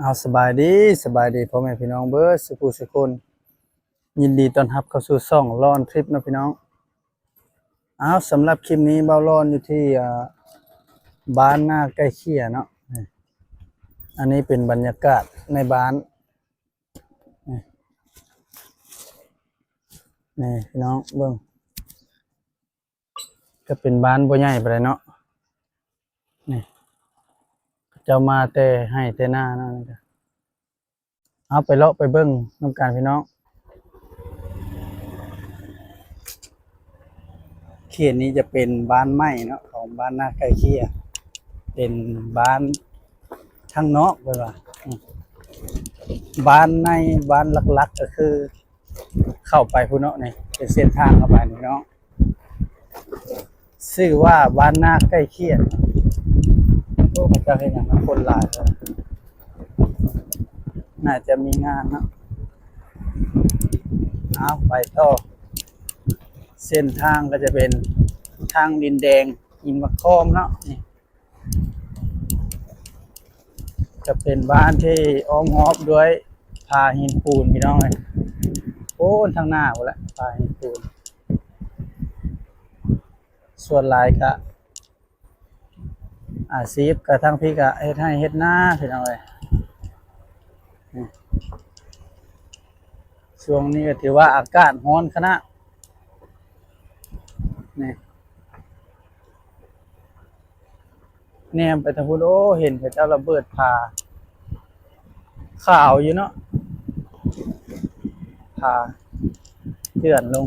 เอาสบายดีพ่อแม่พี่น้องเบิร์ดสุขุสุคนยินดีต้อนรับเข้าสู่ช่องร้อนทริปนะพี่น้องเอาสำหรับคลิปนี้เบาร้อนอยู่ที่บ้านหน้าใกล้เคียเนาะอันนี้เป็นบรรยากาศในบ้านนี่พี่น้องเบิ่งก็เป็นบ้านบ่ใหญ่ปานใดเนาะนี่เจ้ามาแต่ให้แต่หน้าเนาะเอาไปเลาะไปเบิ่งนำกันพี่น้องเขตนี้จะเป็นบ้านไม้เนาะของบ้านหน้าใกล้เคียเป็นบ้านทางนอกเพิ่นว่าบ้านในบ้านหลักๆก็คือเข้าไปพุ่นเนาะนี่เป็นเส้นทางเข้าไปนี่เนาะชื่อว่าบ้านนาใกล้เคียดโอ้มันจะเห็นอย่างนั้นคนหลายเลยน่าจะมีงานเนาะเอาไปต่อเส้นทางก็จะเป็นทางดินแดงหินมะคอมเนาะนี่จะเป็นบ้านที่อ้อมรอบด้วยผาหินปูนพี่น้องเลยโอ้ทางหน้าหมดแล้วผาหินปูนส่วนหลายก็อาชีพกับทั้งพี่ก็เฮ็ดให้เฮ็ดหน้าพี่น้องเลยช่วงนี้ก็ถือว่าอากาศร้อนขนาดนี่แนมไปทางพุทธโอ้เห็นพระเจ้าระเบิดผาขาวอยู่เนาะผาเลื่อนลง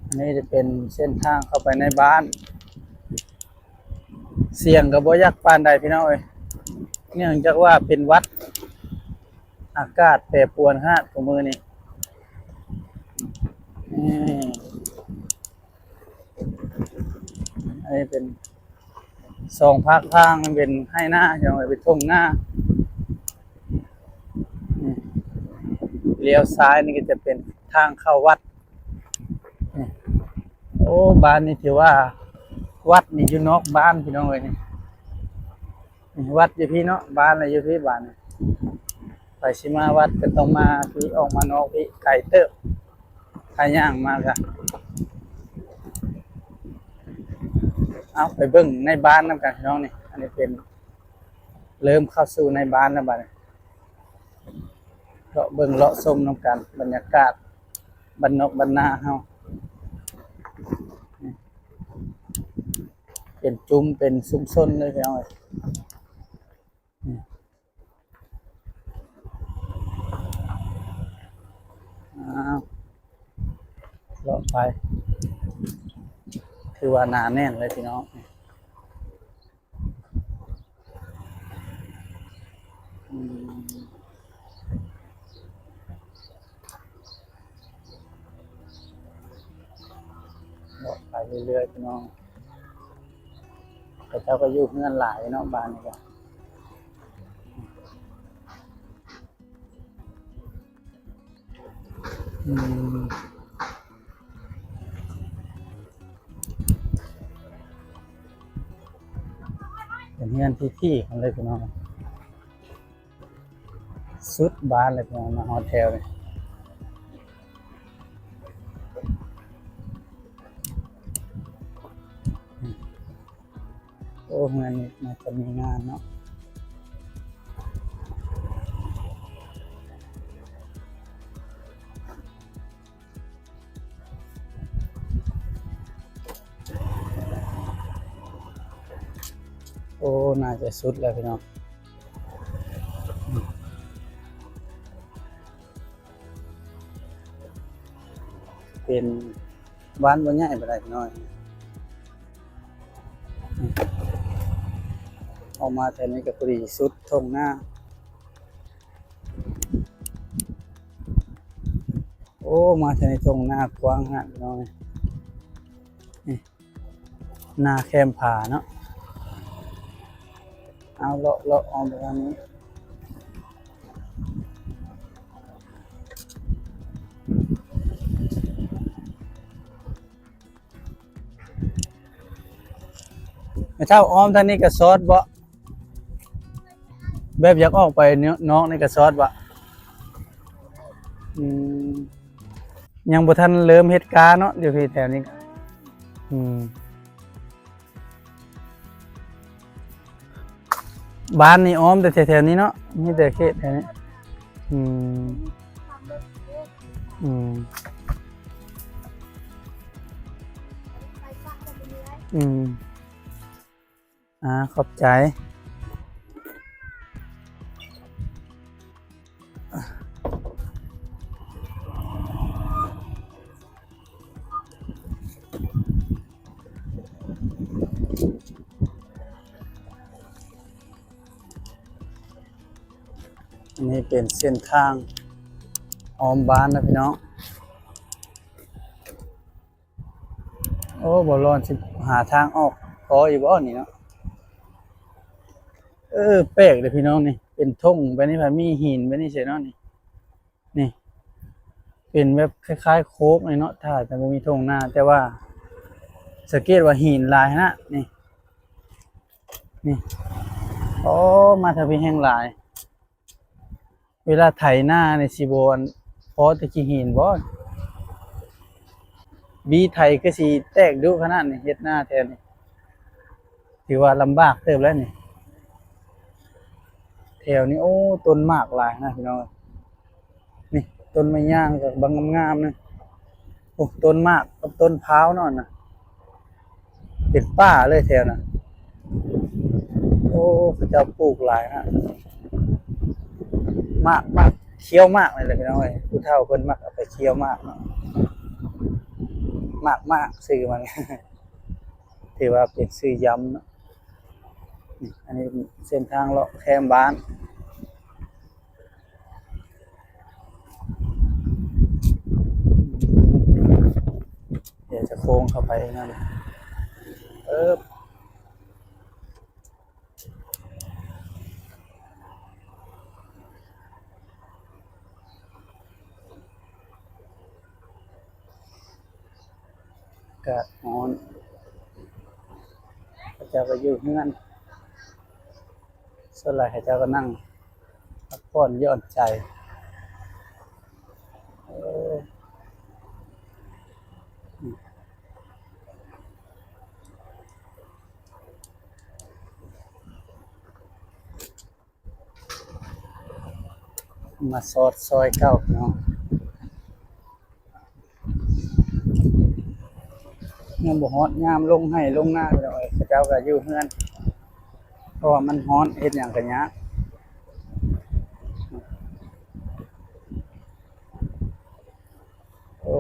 อันนี้จะเป็นเส้นทางเข้าไปในบ้านเสียงกับบ่ยักปานใดพี่น้องเอ้ยเนื่องจากว่าเป็นวัดอากาศแปรปรวนฮะของมือนี่อันนี้เป็นสองภาคทางมันเป็นให้หน้าอย่างไรเป็นทุ่งหน้าเลี้ยวซ้ายนี่ก็จะเป็นทางเข้าวัดโอ้บ้านนี่ถือว่าวัดนี่อยู่นอกบ้านพี่น้องเลยนี่วัดอยู่พี่เนาะบ้านอะไรอยู่พี่บ้านไปชิมาวัดก็ต้องมาพี่ออกมานอกพี่ไก่เติบขายย่างมากะเอาไปเบิ่งในบ้านน้ำกันพี่น้องนี่อันนี้เป็นเริ่มเข้าสู่ในบ้านแล้วบ้านเลาะเบิ่งเลาะชมน้ำกันบรรยากาศบ้านนอกบ้านนาเฮาเป็นจุ้มเป็นซุ้มซ้นเลยพี่น้องเลาะไปคือว่าหนาแน่นเลยพี่น้องเลาะไปเรื่อยๆพี่น้องแต่เจ้าก็อยู่เงื่อนหลายเนาะบ้านนี่ก็เป็นเงื่อนที่ของเลยพี่น้องสุดบ้านเลยพี่น้องมาโฮเทลเลยโอ้เงินน่าจะมีงานเนาะโอ้น่าจะสุดแล้วพี่น้องเป็นบ้านบ่ใหญ่ปานใดพี่น้อยออกมาแถวนี้ก็พอดีสุดทงหน้าโอ้มาแถวนี้ทงหน้ากว้างฮะพี่น้องนี่หน้าแคมผาเนาะเอาเลาะออกไปทางนี้ไม่เท่าอ้อมทางนี้ก็ซอสบ่ แบบอยากออกไปนอกในกระซอดวะอืมยังบ่ทันเริ่มเฮ็ดการเนาะเดี๋ยวพี่แถวนี้อืมบ้านนี่อ้อมแต่แถวๆนี้เนาะมีแต่เขตแถวนี้อืมอืมอืมขอบใจอันนี้เป็นเส้นทางอ้อมบ้านนะพี่น้องโอ้บ่ร้อนสิหาทางออกพออยู่บ่นี่เนาะแปลกเลยพี่น้องนี่เป็นทุ่งไปนี่พามีหินไปนี่เฉยเนาะนี่เป็นแบบคล้ายๆโค้กเลยเนาะถ้าแต่บ่มีทุ่งนาแต่ว่าสังเกตว่าหินหลายนะนี่โอ้มาทางพี่แห้งหลายเวลาไถนาในสิบ่อันพอแต่ขี้หินบ่บีไถก็สิแตกดุขนาดนี้เฮ็ดนาแทนนี่ถือว่าลำบากเติบแล้วนี่แถวนี้โอ้ต้นมากหลายนะพี่น้องนี่ต้นไม้ย่างกับบางงามๆนะโอ้ต้นมากกับต้นพร้าวนั่นน่ะเป็นป่าเลยแถวน่ะโอ้เขาเจ้าปลูกหลายนะมากเคี้ยวมากเลยพี่น้องเอ้ยผู้เฒ่าเพิ่นมักเอาไปเคี้ยวมากเนาะมากชื่อมันถือว่าเป็นชื่อยำเนาะนี่อันนี้เส้นทางเลาะแคมบ้านเดี๋ยวจะโค้งเข้าไปนั่นเออกะนอนเขาเจ้าก็อยู่เฮือนส่วนหลายเขาเจ้าก็นั่งพักผ่อนหย่อนใจเออมาซอดซอยเก้าเนาะยามบ่ฮอดยามลงให้ลงหน้าไปแล้วเขาเจ้าก็อยู่เฮือนเพราะว่ามันฮ้อนเฮ็ดหยังก็ยากโอ้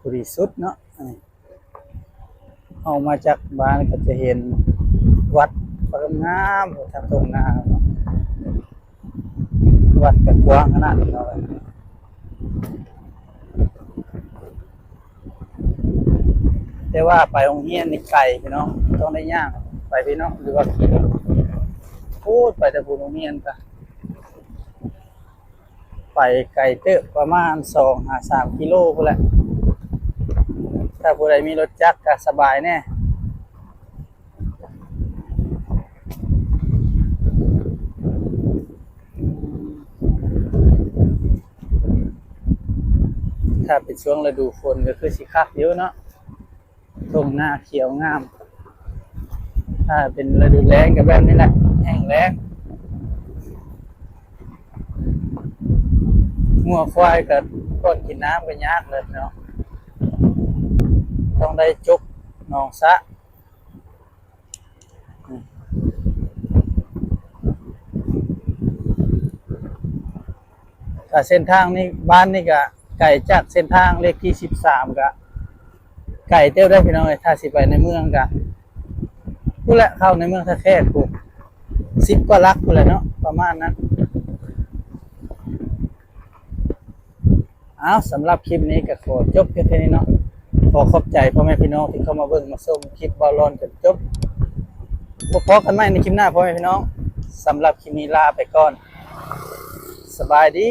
บริสุทธิ์เนาะเอามาจากบ้านก็จะเห็นวัดงามทางตรงหน้าเนาะวัดก็กว้างขนาดนี้เนาะแต่ว่าไปโรงเรียนนี่ไกลพี่น้องต้องได้ย่างไปพี่น้องหรือว่าขี่พูดไปแต่ภูโรงเรียนก็ไปไกลเตอะประมาณ2-3 กิโลพุ่นแหละถ้าผู้ใดมีรถจักรก็สบายแน่ถ้าเป็นช่วงฤดูฝนก็คือสิคักอยู่เนาะตรงหน้าเขียวงามถ้าเป็นฤดูแล้งก็แบบนี้แหละแห้งแล้งงัวควายก็ก้นกินน้ำก็ยากเลยเนาะต้องได้จุกหนองสะแต่เส้นทางนี้บ้านนี่ก็ไก่จากเส้นทางเลขที่13ก็ไก่เต้าได้พี่น้องถ้าสิไปในเมืองก็พูดแหละเข้าในเมืองท่าแค่กู10 กว่าลักพูดแหละเนาะประมาณนั้นสำหรับคลิปนี้ก็ขอจบเพียงแค่นี้เนาะขอขอบใจพ่อแม่พี่น้องที่เข้ามาเบิ่งมาชมคลิปบอลลอนจนจบพบกันใหม่ในคลิปหน้าพ่อแม่พี่น้องสำหรับคลิปนี้ลาไปก่อนสบายดี